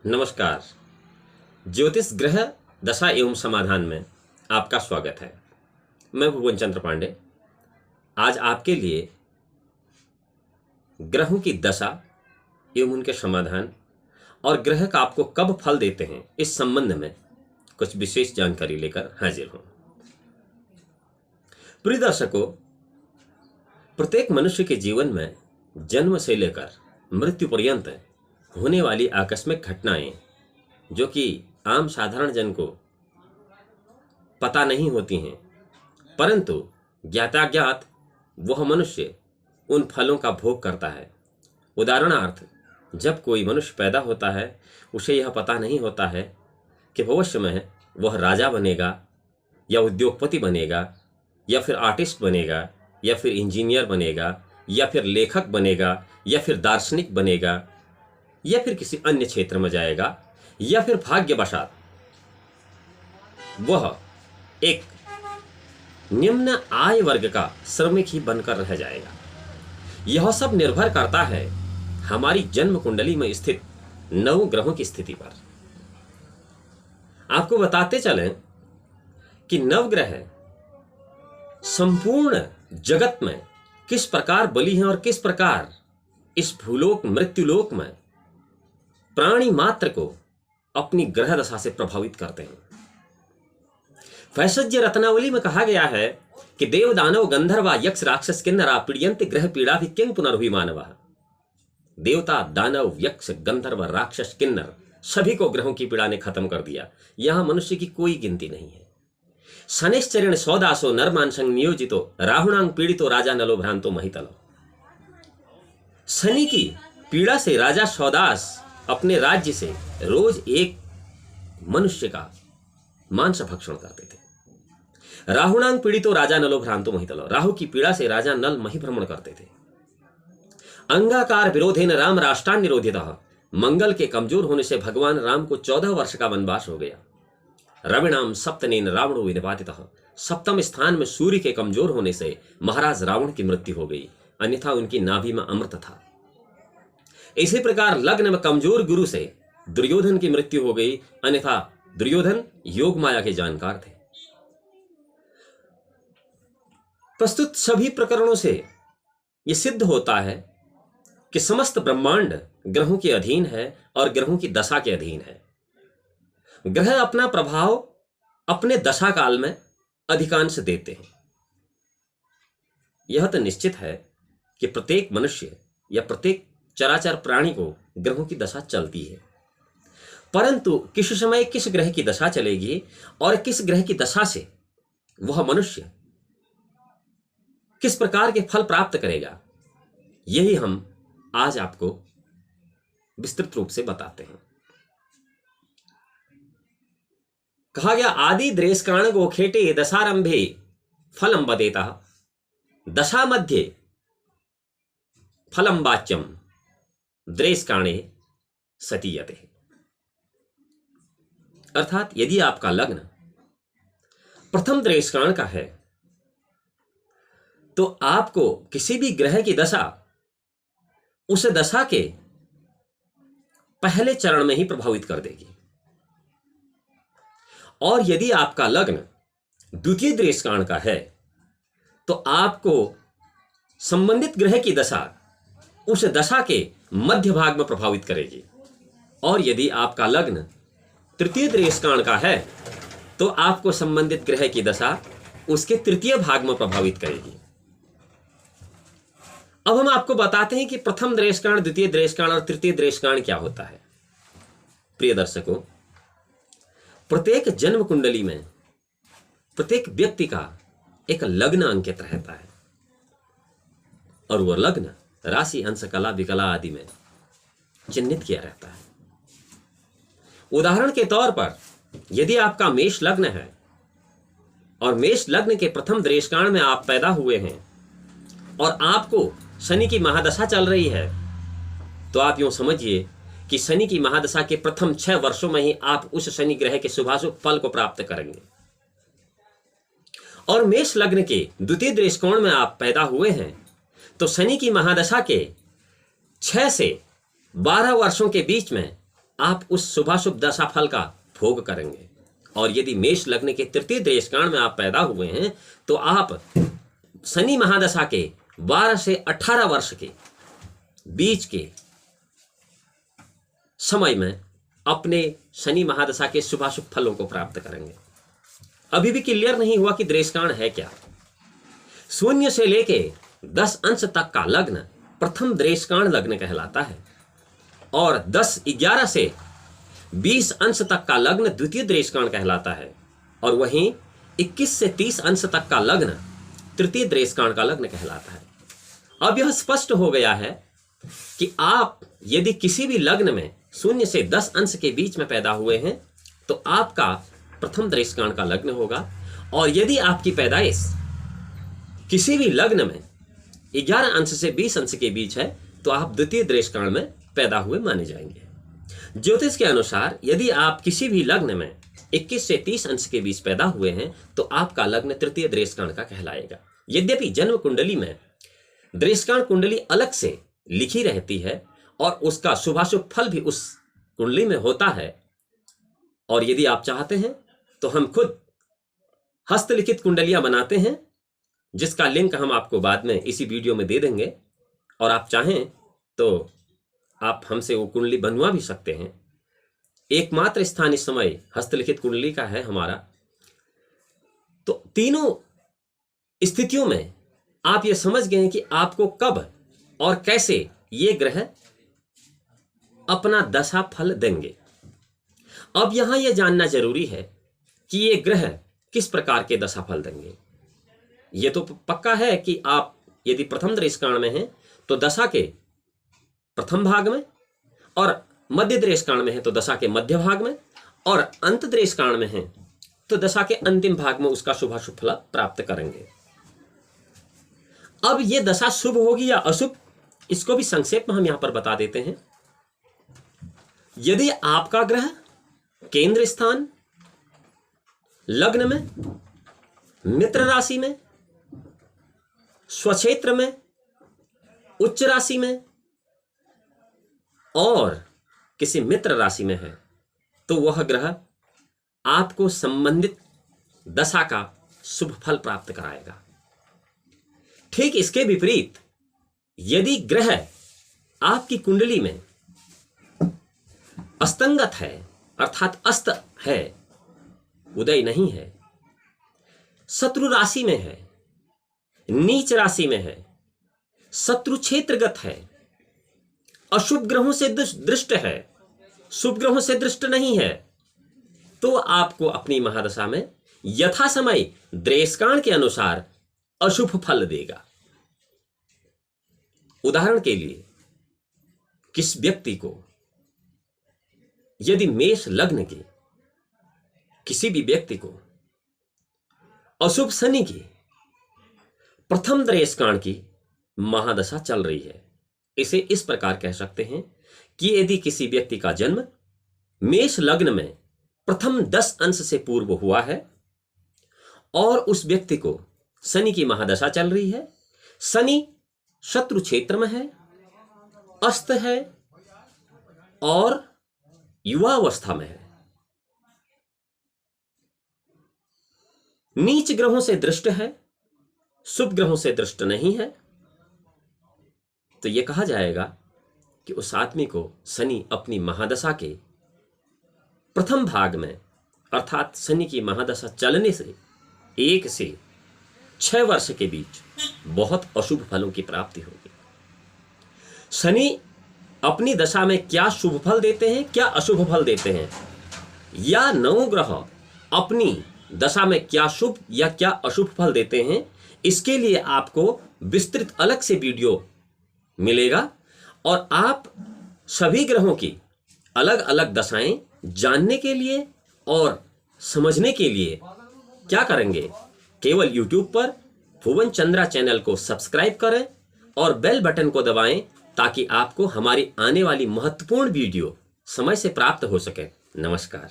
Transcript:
नमस्कार। ज्योतिष ग्रह दशा एवं समाधान में आपका स्वागत है। मैं भुवन चंद्र पांडे आज आपके लिए ग्रहों की दशा एवं उनके समाधान और ग्रह का आपको कब फल देते हैं इस संबंध में कुछ विशेष जानकारी लेकर हाजिर हूं। प्रिय दर्शकों, प्रत्येक मनुष्य के जीवन में जन्म से लेकर मृत्यु पर्यंत होने वाली आकस्मिक घटनाएं जो कि आम साधारण जन को पता नहीं होती हैं, परंतु ज्ञाताज्ञात वह मनुष्य उन फलों का भोग करता है। उदाहरणार्थ, जब कोई मनुष्य पैदा होता है उसे यह पता नहीं होता है कि भविष्य में वह राजा बनेगा या उद्योगपति बनेगा या फिर आर्टिस्ट बनेगा या फिर इंजीनियर बनेगा या फिर लेखक बनेगा या फिर दार्शनिक बनेगा या फिर किसी अन्य क्षेत्र में जाएगा या फिर भाग्यवशात वह एक निम्न आय वर्ग का श्रमिक ही बनकर रह जाएगा। यह सब निर्भर करता है हमारी जन्म कुंडली में स्थित 9 ग्रहों की स्थिति पर। आपको बताते चलें कि नवग्रह संपूर्ण जगत में किस प्रकार बली हैं और किस प्रकार इस भूलोक मृत्युलोक में प्राणी मात्र को अपनी ग्रह दशा से प्रभावित करते हैं। वैशज्य रत्नावली में कहा गया है कि देव दानव गंधर्व यक्ष राक्षस किन्नरा पीड़यन्ति ग्रह पीड़ा भी किंग पुनर्भि मानव। देवता दानव यक्ष गंधर्व राक्षस किन्नर सभी को ग्रहों की पीड़ा ने खत्म कर दिया। यहां मनुष्य की कोई गिनती नहीं है। शनिश्चरण सौदासो नरमान संग नियोजितो राहुणांग पीड़ितो राजा नलो भ्रांतो महितलो। शनि की पीड़ा से राजा सौदास अपने राज्य से रोज एक मनुष्य का मांस भक्षण करते थे। राहुणांग पीड़ितो राजा नलो भ्रांतो महितलो। राहु की पीड़ा से राजा नल मही भ्रमण करते थे। अंगाकार विरोधेन राम राष्ट्रान निरोधितः। मंगल के कमजोर होने से भगवान राम को 14 वर्ष का वनवास हो गया। रविणाम सप्तनेन रावणो विनिपातितः। सप्तम स्थान में सूर्य के कमजोर होने से महाराज रावण की मृत्यु हो गई, अन्यथा उनकी नाभि में अमृत था। इसी प्रकार लग्न में कमजोर गुरु से दुर्योधन की मृत्यु हो गई, अन्यथा दुर्योधन योग माया के जानकार थे। प्रस्तुत सभी प्रकरणों से यह सिद्ध होता है कि समस्त ब्रह्मांड ग्रहों के अधीन है और ग्रहों की दशा के अधीन है। ग्रह अपना प्रभाव अपने दशा काल में अधिकांश देते हैं। यह तो निश्चित है कि प्रत्येक मनुष्य या प्रत्येक चराचर प्राणी को ग्रहों की दशा चलती है, परंतु किस समय किस ग्रह की दशा चलेगी और किस ग्रह की दशा से वह मनुष्य किस प्रकार के फल प्राप्त करेगा, यही हम आज आपको विस्तृत रूप से बताते हैं। कहा गया आदि द्रेष्काण गोखेटे दशारंभे फलम बदेता दशा मध्य फलम वाच्यम द्रेष्काणे सतीयते। अर्थात यदि आपका लग्न प्रथम द्रेष्काण का है तो आपको किसी भी ग्रह की दशा उस दशा के पहले चरण में ही प्रभावित कर देगी, और यदि आपका लग्न द्वितीय द्रेष्काण का है तो आपको संबंधित ग्रह की दशा उस दशा के मध्य भाग में प्रभावित करेगी, और यदि आपका लग्न तृतीय द्रेष्काण का है तो आपको संबंधित ग्रह की दशा उसके तृतीय भाग में प्रभावित करेगी। अब हम आपको बताते हैं कि प्रथम द्रेष्काण, द्वितीय द्रेष्काण और तृतीय द्रेष्काण क्या होता है। प्रिय दर्शकों, प्रत्येक जन्म कुंडली में प्रत्येक व्यक्ति का एक लग्न अंकित रहता है, और वह लग्न राशि अंश कला विकला आदि में चिन्हित किया रहता है। उदाहरण के तौर पर यदि आपका मेष लग्न है और मेष लग्न के प्रथम द्रेष्काण में आप पैदा हुए हैं और आपको शनि की महादशा चल रही है, तो आप यूं समझिए कि शनि की महादशा के प्रथम 6 वर्षों में ही आप उस शनि ग्रह के शुभाशुभ फल को प्राप्त करेंगे। और मेष लग्न के द्वितीय दृष्टिकोण में आप पैदा हुए हैं तो शनि की महादशा के 6 से 12 वर्षों के बीच में आप उस शुभाशुभ दशा फल का भोग करेंगे। और यदि मेष लग्न के तृतीय देशकांड में आप पैदा हुए हैं तो आप शनि महादशा के 12 से 18 वर्ष के बीच के समय में अपने शनि महादशा के शुभाशुभ फलों को प्राप्त करेंगे। अभी भी क्लियर नहीं हुआ कि देशकांड है क्या। 0 से लेके 10 अंश तक का लग्न प्रथम देशकांड लग्न कहलाता है और 10-11 से 20 अंश तक का लग्न द्वितीय देशकांड कहलाता है और वहीं 21 से 30 अंश तक का लग्न तृतीय देशकांड का लग्न कहलाता है। अब यह स्पष्ट हो गया है कि आप यदि किसी भी लग्न में 0 से 10 अंश के बीच में पैदा हुए हैं तो आपका प्रथम देशकांड का लग्न होगा और यदि आपकी पैदाइश किसी भी लग्न में 11 अंश से 20 अंश के बीच है तो आप द्वितीय देशकांड में पैदा हुए माने जाएंगे। ज्योतिष के अनुसार यदि आप किसी भी लग्न में 21 से 30 अंश के बीच पैदा हुए हैं तो आपका लग्न तृतीय देशकांड का कहलाएगा। यद्यपि जन्म कुंडली में देशकांड कुंडली अलग से लिखी रहती है और उसका शुभाशुभ फल भी उस कुंडली में होता है और यदि आप चाहते हैं तो हम खुद हस्तलिखित कुंडलियां बनाते हैं जिसका लिंक हम आपको बाद में इसी वीडियो में दे देंगे और आप चाहें तो आप हमसे वो कुंडली बनवा भी सकते हैं। एकमात्र स्थान इस समय हस्तलिखित कुंडली का है हमारा। तो तीनों स्थितियों में आप ये समझ गए हैं कि आपको कब और कैसे ये ग्रह अपना दशा फल देंगे। अब यहां यह जानना जरूरी है कि ये ग्रह किस प्रकार के दशा फल देंगे। ये तो पक्का है कि आप यदि प्रथम देशकांड में हैं तो दशा के प्रथम भाग में और मध्य देशकांड में है तो दशा के मध्य भाग में और अंत देशकांड में है तो दशा के अंतिम भाग में उसका शुभाशुभ फल प्राप्त करेंगे। अब ये दशा शुभ होगी या अशुभ इसको भी संक्षेप में हम यहां पर बता देते हैं। यदि आपका ग्रह केंद्र स्थान लग्न में, मित्र राशि में, स्वक्षेत्र में, उच्च राशि में और किसी मित्र राशि में है तो वह ग्रह आपको संबंधित दशा का शुभ फल प्राप्त कराएगा। ठीक इसके विपरीत यदि ग्रह आपकी कुंडली में अस्तंगत है अर्थात अस्त है, उदय नहीं है, शत्रु राशि में है, नीच राशि में है, शत्रु क्षेत्रगत है, अशुभ ग्रहों से दृष्ट है, शुभ ग्रहों से दृष्ट नहीं है तो आपको अपनी महादशा में यथा समय देशकांड के अनुसार अशुभ फल देगा। उदाहरण के लिए किस व्यक्ति को यदि मेष लग्न के किसी भी व्यक्ति को अशुभ शनि की प्रथम देशकांड की महादशा चल रही है, इसे इस प्रकार कह सकते हैं कि यदि किसी व्यक्ति का जन्म मेष लग्न में प्रथम 10 अंश से पूर्व हुआ है और उस व्यक्ति को शनि की महादशा चल रही है, शनि शत्रु क्षेत्र में है, अस्त है और युवावस्था में है, नीच ग्रहों से दृष्ट है, शुभ ग्रहों से दृष्ट नहीं है, तो यह कहा जाएगा कि उस आदमी को शनि अपनी महादशा के प्रथम भाग में अर्थात शनि की महादशा चलने से 1 से 6 वर्ष के बीच बहुत अशुभ फलों की प्राप्ति होगी। शनि अपनी दशा में क्या शुभ फल देते हैं, क्या अशुभ फल देते हैं, या 9 ग्रह अपनी दशा में क्या शुभ या क्या अशुभ फल देते हैं, इसके लिए आपको विस्तृत अलग से वीडियो मिलेगा और आप सभी ग्रहों की अलग अलग दशाएं जानने के लिए और समझने के लिए क्या करेंगे, केवल YouTube पर भुवन चंद्रा चैनल को सब्सक्राइब करें और बेल बटन को दबाएं ताकि आपको हमारी आने वाली महत्वपूर्ण वीडियो समय से प्राप्त हो सके। नमस्कार।